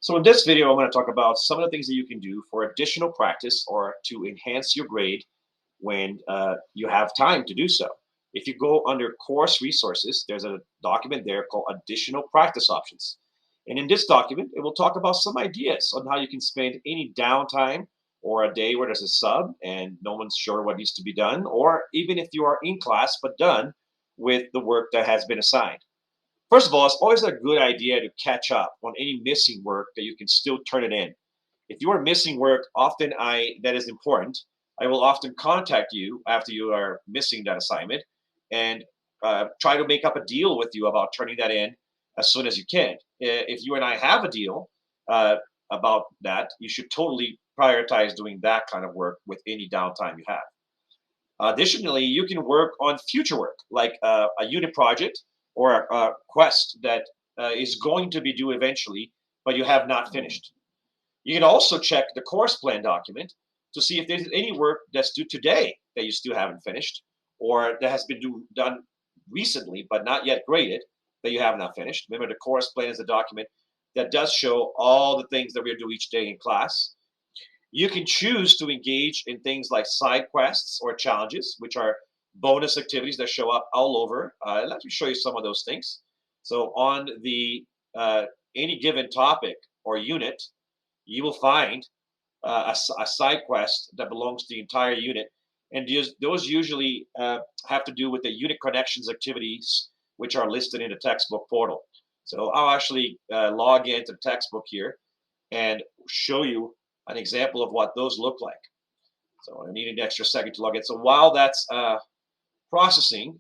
So in this video, I'm going to talk about some of the things that you can do for additional practice or to enhance your grade when you have time to do so. If you go under course resources, there's a document there called additional practice options. And in this document, it will talk about some ideas on how you can spend any downtime or a day where there's a sub and no one's sure what needs to be done, or even if you are in class but done with the work that has been assigned. First of all, it's always a good idea to catch up on any missing work that you can still turn it in. If you are missing work, often I that is important, I will often contact you after you are missing that assignment and try to make up a deal with you about turning that in as soon as you can. If you and I have a deal uh, about that, you should totally prioritize doing that kind of work with any downtime you have. Additionally, you can work on future work, like a unit project or a quest that is going to be due eventually, but you have not finished. You can also check the course plan document to see if there's any work that's due today that you still haven't finished, or that has been done recently but not yet graded that you have not finished. Remember, the course plan is a document that does show all the things that we do each day in class. You can choose to engage in things like side quests or challenges, which are bonus activities that show up all over. Let me show you some of those things. So on the any given topic or unit, you will find a side quest that belongs to the entire unit, and those usually have to do with the unit connections activities, which are listed in the textbook portal. So I'll actually log into the textbook here and show you an example of what those look like. So I need an extra second to log in. So while that's processing,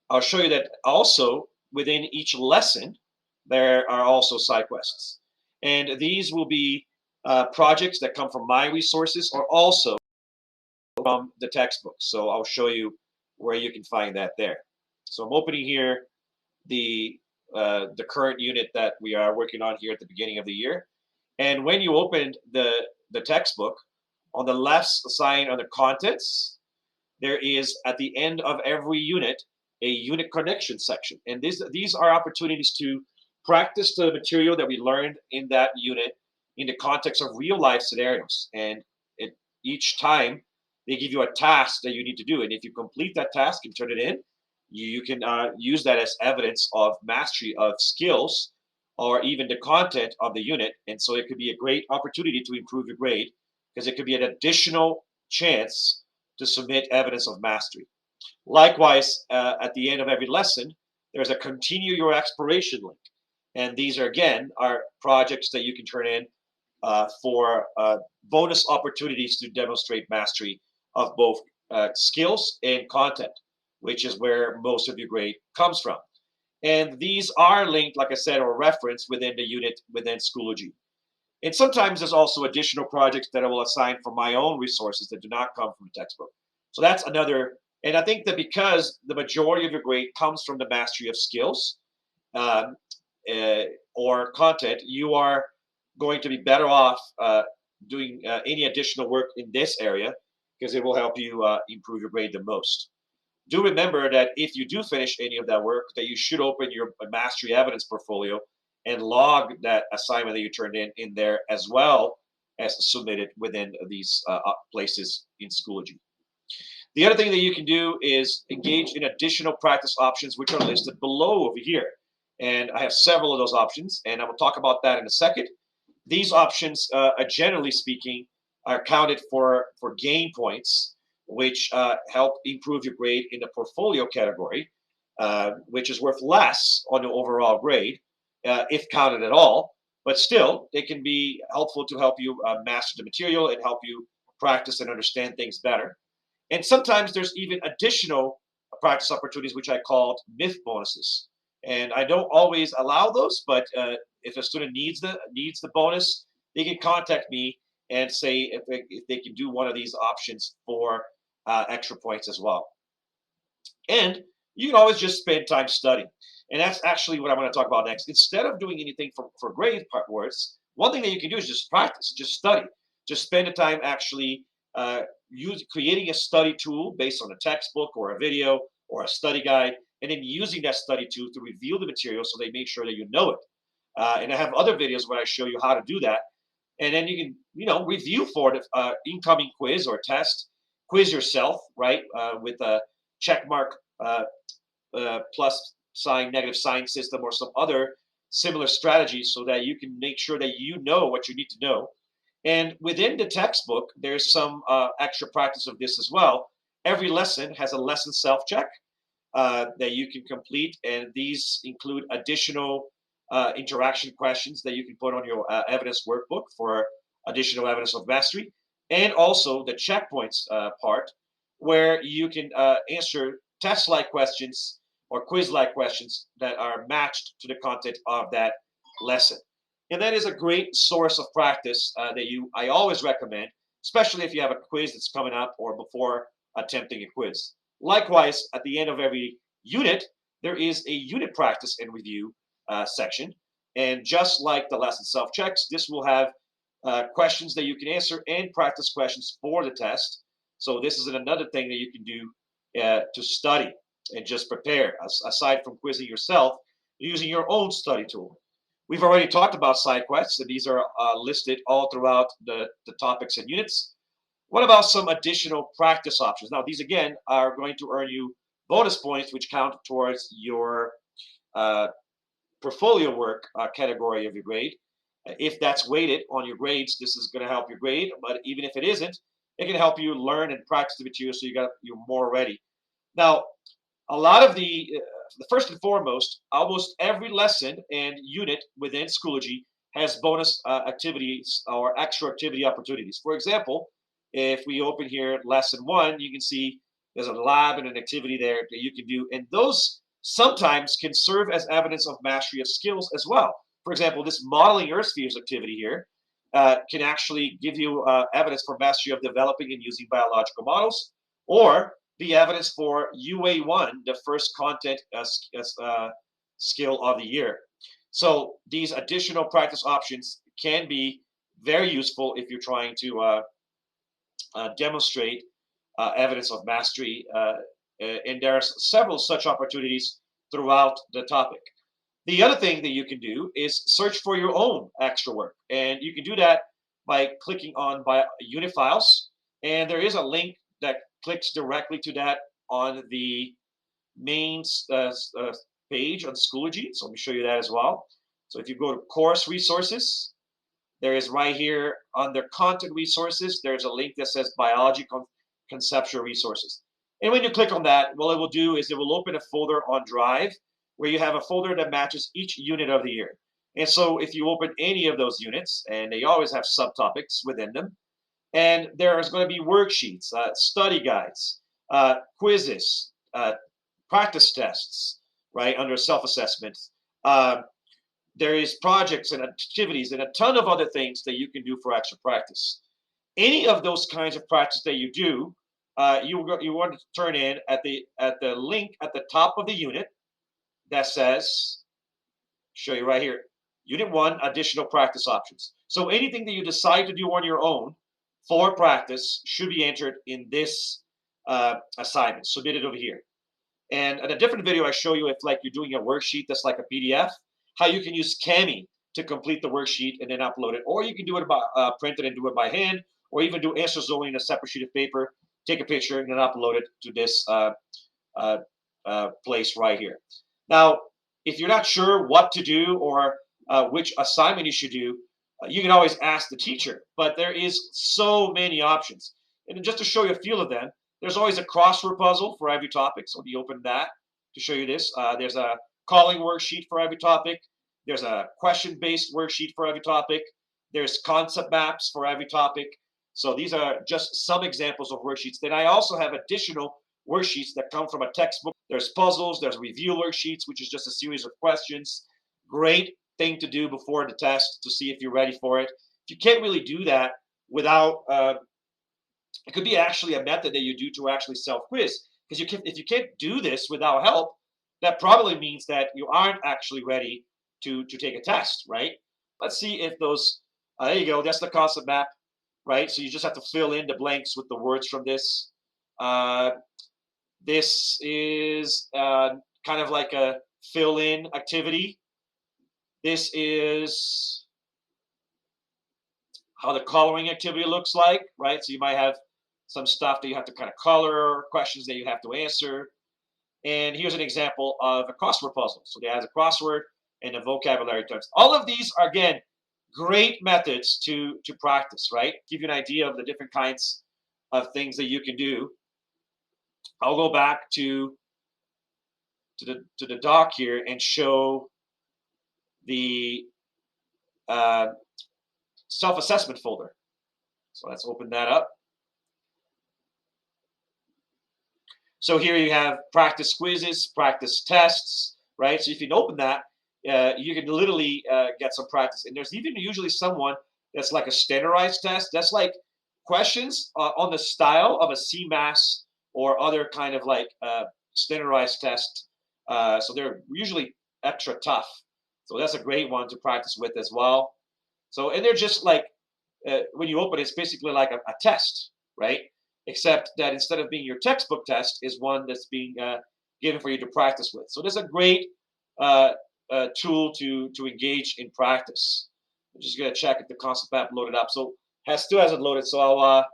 I'll show you that also within each lesson, there are also side quests. And these will be projects that come from my resources or also from the textbook. So I'll show you where you can find that there. So I'm opening here the current unit that we are working on here at the beginning of the year. And when you open the textbook, on the left side on the contents, there is at the end of every unit a unit connection section. And these are opportunities to practice the material that we learned in that unit in the context of real life scenarios. And each time they give you a task that you need to do. And if you complete that task and turn it in, you can use that as evidence of mastery of skills or even the content of the unit. And so it could be a great opportunity to improve your grade because it could be an additional chance to submit evidence of mastery. Likewise, at the end of every lesson, there's a continue your exploration link. And these are, again, are projects that you can turn in for bonus opportunities to demonstrate mastery of both skills and content, which is where most of your grade comes from. And these are linked, like I said, or referenced within the unit within Schoology. And sometimes there's also additional projects that I will assign from my own resources that do not come from the textbook. So that's another. And I think that because the majority of your grade comes from the mastery of skills um, or content, you are going to be better off doing any additional work in this area because it will help you improve your grade the most. Do remember that if you do finish any of that work, that you should open your mastery evidence portfolio and log that assignment that you turned in there as well as submit it within these places in Schoology. The other thing that you can do is engage in additional practice options, which are listed below over here. And I have several of those options, and I will talk about that in a second. These options, generally speaking, are counted for gain points, which help improve your grade in the portfolio category, which is worth less on the overall grade, if counted at all. But still, they can be helpful to help you master the material and help you practice and understand things better. And sometimes there's even additional practice opportunities, which I called myth bonuses. And I don't always allow those, but if a student needs the bonus, they can contact me and say if they can do one of these options for extra points as well. And you can always just spend time studying. And that's actually what I'm going to talk about next. Instead of doing anything for grade part words, one thing that you can do is just practice, just study, just spend the time actually creating a study tool based on a textbook or a video or a study guide, and then using that study tool to review the material so they make sure that you know it. And I have other videos where I show you how to do that. And then you can, review for the incoming quiz or test, quiz yourself, right, with a check mark, plus sign, negative sign system, or some other similar strategies, so that you can make sure that you know what you need to know. And within the textbook, there's some extra practice of this as well. Every lesson has a lesson self check that you can complete, and these include additional interaction questions that you can put on your evidence workbook for additional evidence of mastery, and also the checkpoints part, where you can answer test-like questions or quiz-like questions that are matched to the content of that lesson. And that is a great source of practice I always recommend, especially if you have a quiz that's coming up or before attempting a quiz. Likewise, at the end of every unit, there is a unit practice and review section. And just like the lesson self checks, this will have questions that you can answer and practice questions for the test. So this is another thing that you can do to study and just prepare, aside from quizzing yourself, using your own study tool. We've already talked about side quests, and these are listed all throughout the topics and units. What about some additional practice options? Now, these again are going to earn you bonus points, which count towards your uh, portfolio work category of your grade. If that's weighted on your grades, this is going to help your grade. But even if it isn't, it can help you learn and practice the material, so you're more ready. Now, a lot of the first and foremost, almost every lesson and unit within Schoology has bonus activities or extra activity opportunities. For example, if we open here lesson 1, you can see there's a lab and an activity there that you can do, and those sometimes can serve as evidence of mastery of skills as well. For example, this modeling earth spheres activity here can actually give you evidence for mastery of developing and using biological models, or the evidence for UA1, the first content skill of the year. So these additional practice options can be very useful if you're trying to demonstrate evidence of mastery. And there are several such opportunities throughout the topic. The other thing that you can do is search for your own extra work. And you can do that by clicking on unit files. And there is a link that clicks directly to that on the main page on Schoology. So let me show you that as well. So if you go to course resources, there is right here under content resources, there's a link that says biology conceptual resources. And when you click on that, what it will do is it will open a folder on Drive where you have a folder that matches each unit of the year. And so if you open any of those units, and they always have subtopics within them, and there's going to be worksheets, study guides, quizzes, practice tests, right, under self-assessment. There is projects and activities and a ton of other things that you can do for extra practice. Any of those kinds of practice that you do, you want to turn in at the link at the top of the unit that says, show you right here, Unit 1, additional practice options. So anything that you decide to do on your own for practice should be entered in this assignment, submitted over here. And in a different video, I show you if like you're doing a worksheet that's like a PDF, how you can use Kami to complete the worksheet and then upload it. Or you can do it by print it and do it by hand, or even do answers only in a separate sheet of paper, take a picture and then upload it to this place right here. Now, if you're not sure what to do or which assignment you should do, you can always ask the teacher, but there is so many options. And just to show you a few of them, there's always a crossword puzzle for every topic. So we open that to show you this. There's a calling worksheet for every topic. There's a question-based worksheet for every topic. There's concept maps for every topic. So these are just some examples of worksheets. Then I also have additional worksheets that come from a textbook. There's puzzles, there's review worksheets, which is just a series of questions. Great thing to do before the test to see if you're ready for it. If you can't really do that without, it could be actually a method that you do to actually self-quiz. Because if you can't do this without help, that probably means that you aren't actually ready to take a test, right? Let's see if those, there you go, that's the concept map, right? So you just have to fill in the blanks with the words from this. This is kind of like a fill-in activity. This is how the coloring activity looks like, right? So you might have some stuff that you have to kind of color, questions that you have to answer. And here's an example of a crossword puzzle. So it has a crossword and a vocabulary terms. All of these are, again, great methods to practice, right? Give you an idea of the different kinds of things that you can do. I'll go back to the doc here and show the uh, self-assessment folder. So let's open that up. So here you have practice quizzes, practice tests, right? So if you open that, you can literally get some practice. And there's even usually someone that's like a standardized test. That's like questions on the style of a CMAS or other kind of like standardized test. So they're usually extra tough. So that's a great one to practice with as well. So, and they're just like, when you open it, it's basically like a test, right? Except that instead of being your textbook test, is one that's being given for you to practice with. So there's a great tool to engage in practice. I'm just gonna check if the concept app loaded up. So still hasn't loaded, so I'll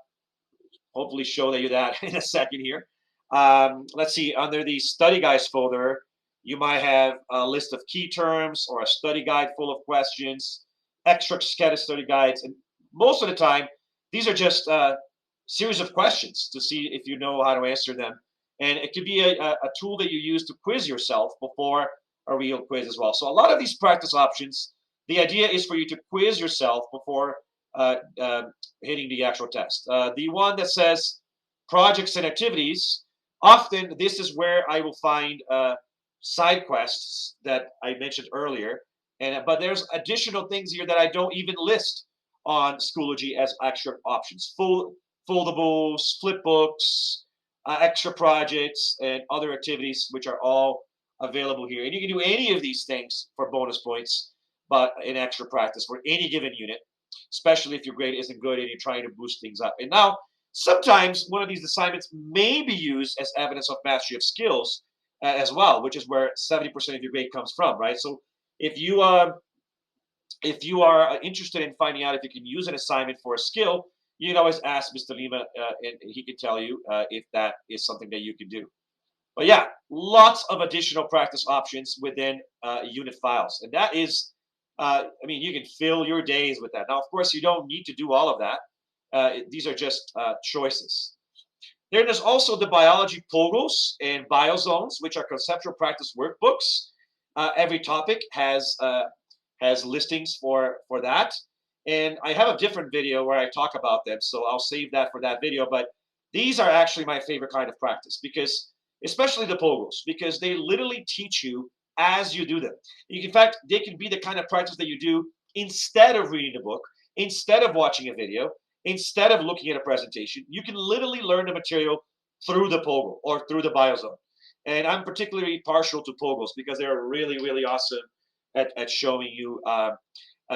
hopefully show you that in a second here. Let's see, under the study guides folder, you might have a list of key terms or a study guide full of questions, extra scattered study guides, and most of the time, these are just series of questions to see if you know how to answer them. And it could be a tool that you use to quiz yourself before a real quiz as well. So a lot of these practice options, the idea is for you to quiz yourself before hitting the actual test. The one that says projects and activities, often this is where I will find side quests that I mentioned earlier. But there's additional things here that I don't even list on Schoology as extra options. Foldables, flip books, extra projects, and other activities, which are all available here. And you can do any of these things for bonus points, but in extra practice for any given unit, especially if your grade isn't good and you're trying to boost things up. And now, sometimes one of these assignments may be used as evidence of mastery of skills as well, which is where 70% of your grade comes from, right? So if you are interested in finding out if you can use an assignment for a skill, you can always ask Mr. Lima, and he can tell you if that is something that you can do. But yeah, lots of additional practice options within unit files. And that is, I mean, you can fill your days with that. Now, of course, you don't need to do all of that. These are just choices. Then there's also the biology pogos and biozones, which are conceptual practice workbooks. Every topic has listings for that. And I have a different video where I talk about them, so I'll save that for that video. But these are actually my favorite kind of practice, because especially the pogos, because they literally teach you as you do them. In fact, they can be the kind of practice that you do instead of reading the book, instead of watching a video, instead of looking at a presentation. You can literally learn the material through the pogo or through the biozone. And I'm particularly partial to pogos because they're really, really awesome at showing you,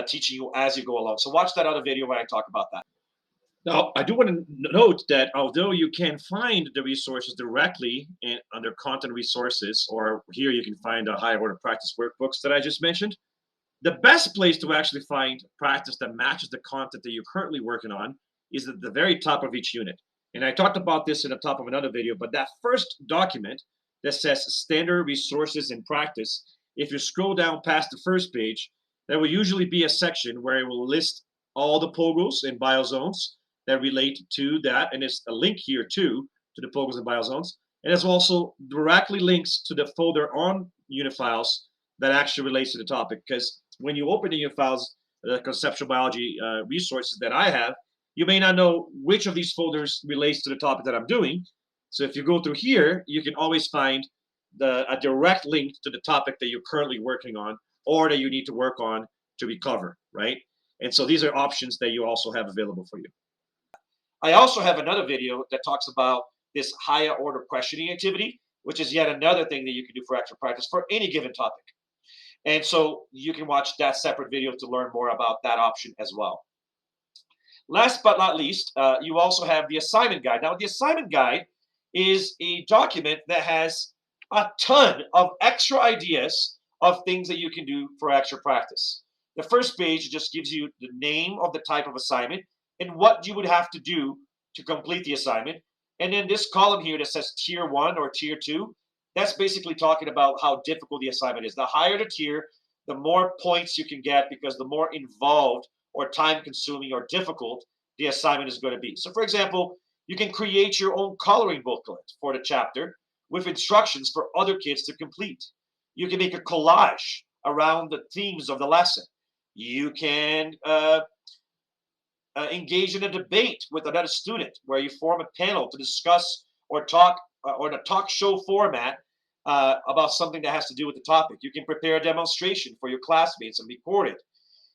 teaching you as you go along. So watch that other video where I talk about that. Now, I do want to note that although you can find the resources directly under content resources, or here you can find the higher order practice workbooks that I just mentioned, the best place to actually find practice that matches the content that you're currently working on is at the very top of each unit. And I talked about this in the top of another video, but that first document that says standard resources in practice, if you scroll down past the first page, there will usually be a section where it will list all the pogos and biozones that relate to that. And there's a link here too to the pogos and biozones. And there's also directly links to the folder on unit files that actually relates to the topic. Because when you open the unit files, the conceptual biology resources that I have, you may not know which of these folders relates to the topic that I'm doing. So if you go through here, you can always find a direct link to the topic that you're currently working on or that you need to work on to recover, right? And so these are options that you also have available for you. I also have another video that talks about this higher order questioning activity, which is yet another thing that you can do for extra practice for any given topic. And so you can watch that separate video to learn more about that option as well. Last but not least, you also have the assignment guide. Now, the assignment guide is a document that has a ton of extra ideas of things that you can do for extra practice. The first page just gives you the name of the type of assignment and what you would have to do to complete the assignment. And then this column here that says tier 1 or tier 2, that's basically talking about how difficult the assignment is. The higher the tier, the more points you can get because the more involved or time consuming or difficult the assignment is going to be. So for example, you can create your own coloring booklet for the chapter with instructions for other kids to complete. You can make a collage around the themes of the lesson. You can engage in a debate with another student where you form a panel to discuss or talk or in a talk show format about something that has to do with the topic. You can prepare a demonstration for your classmates and record it.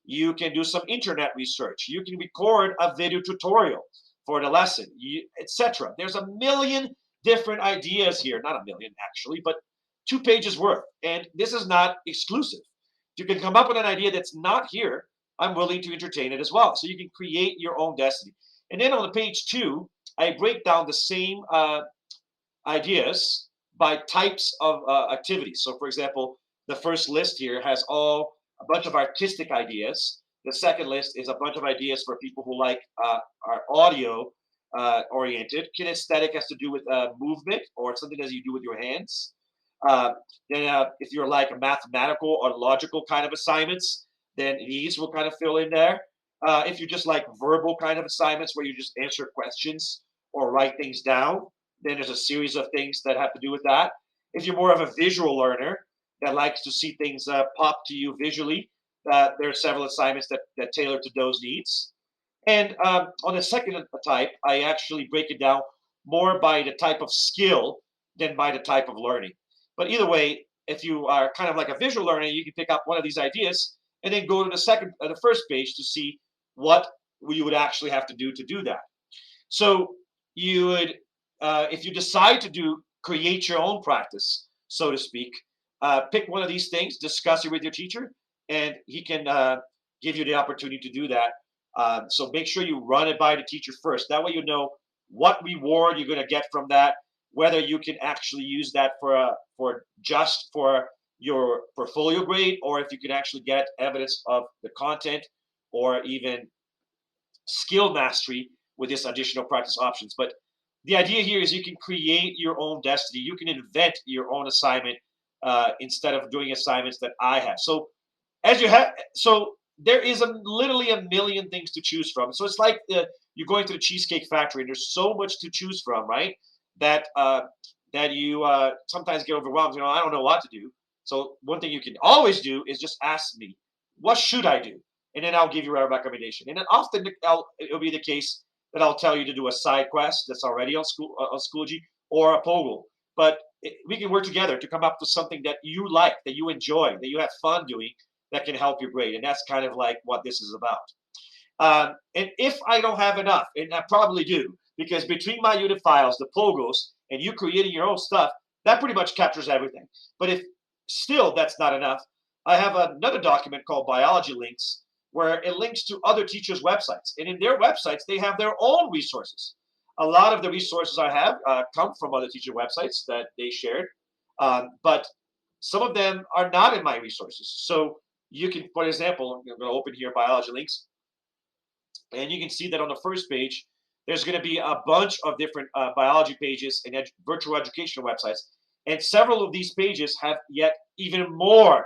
You can do some internet research. You can record a video tutorial for the lesson, etc. There's a million different ideas here. Not a million, actually, but 2 pages worth. And this is not exclusive. You can come up with an idea that's not here. I'm willing to entertain it as well. So you can create your own destiny. And then on the page 2, I break down the same ideas by types of activities. So, for example, the first list here has a bunch of artistic ideas. The second list is a bunch of ideas for people who like are audio oriented. Kinesthetic has to do with movement or something that you do with your hands. Uh, then, if you're like a mathematical or logical kind of assignments, then these will kind of fill in there. If you just like verbal kind of assignments where you just answer questions or write things down, then there's a series of things that have to do with that. If you're more of a visual learner that likes to see things pop to you visually, there are several assignments that tailor to those needs. And on the second type, I actually break it down more by the type of skill than by the type of learning. But either way, if you are kind of like a visual learner, you can pick up one of these ideas and then go to the first page to see what you would actually have to do that. So you would, if you decide to create your own practice, so to speak, pick one of these things, discuss it with your teacher, and he can give you the opportunity to do that. So make sure you run it by the teacher first. That way you know what reward you're going to get from that, whether you can actually use that for just for your portfolio grade, or if you can actually get evidence of the content or even skill mastery with this additional practice options. But the idea here is you can create your own destiny. You can invent your own assignment instead of doing assignments that I have. So there is literally a million things to choose from. So it's like you're going to the Cheesecake Factory, and there's so much to choose from, right? That you sometimes get overwhelmed. I don't know what to do. So one thing you can always do is just ask me, what should I do? And then I'll give you a recommendation. And then often it'll be the case that I'll tell you to do a side quest that's already on Schoology or a Pogle. But we can work together to come up with something that you like, that you enjoy, that you have fun doing, that can help your grade. And that's kind of like what this is about. And if I don't have enough, and I probably do, because between my unit files, the Pogos, and you creating your own stuff, that pretty much captures everything. But if still that's not enough, I have another document called Biology Links, where it links to other teachers' websites. And in their websites, they have their own resources. A lot of the resources I have come from other teacher websites that they shared, but some of them are not in my resources. So you can, for example, I'm going to open here Biology Links, and you can see that on the first page, there's going to be a bunch of different biology pages and virtual educational websites. And several of these pages have yet even more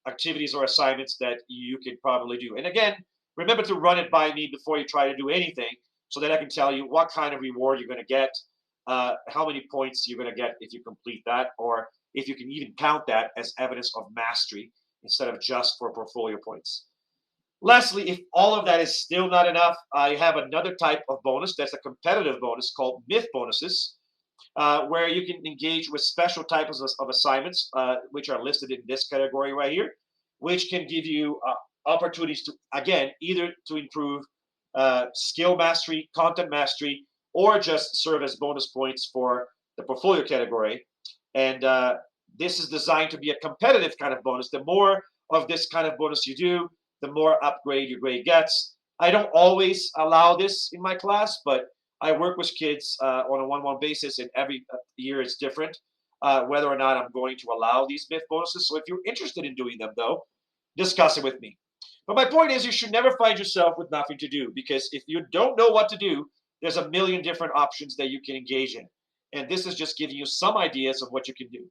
activities or assignments that you can probably do. And again, remember to run it by me before you try to do anything, so that I can tell you what kind of reward you're going to get, how many points you're going to get if you complete that, or if you can even count that as evidence of mastery instead of just for portfolio points. Lastly, if all of that is still not enough, I have another type of bonus that's a competitive bonus called myth bonuses, where you can engage with special types of assignments, which are listed in this category right here, which can give you opportunities to, again, either to improve skill mastery, content mastery, or just serve as bonus points for the portfolio category. And this is designed to be a competitive kind of bonus. The more of this kind of bonus you do, the more upgrade your grade gets. I don't always allow this in my class, but I work with kids on a one-on-one basis, and every year it's different. whether or not I'm going to allow these myth bonuses. So if you're interested in doing them, though, discuss it with me. But my point is, you should never find yourself with nothing to do, because if you don't know what to do, there's a million different options that you can engage in. And this is just giving you some ideas of what you can do.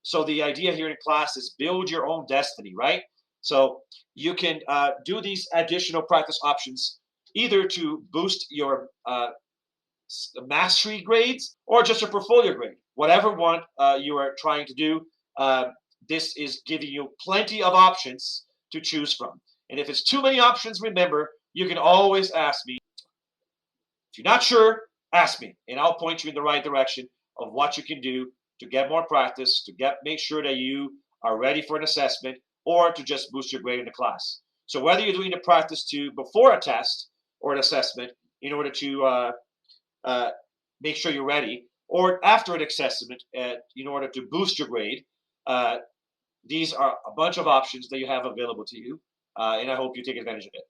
So the idea here in class is build your own destiny, right? So you can do these additional practice options either to boost your mastery grades or just your portfolio grade, whatever one you are trying to do. Uh, this is giving you plenty of options to choose from. And if it's too many options, remember, you can always ask me. If you're not sure, ask me, and I'll point you in the right direction of what you can do to get more practice, to make sure that you are ready for an assessment, or to just boost your grade in the class. So whether you're doing the practice to before a test or an assessment in order to uh, make sure you're ready, or after an assessment in order to boost your grade, uh, these are a bunch of options that you have available to you, and I hope you take advantage of it.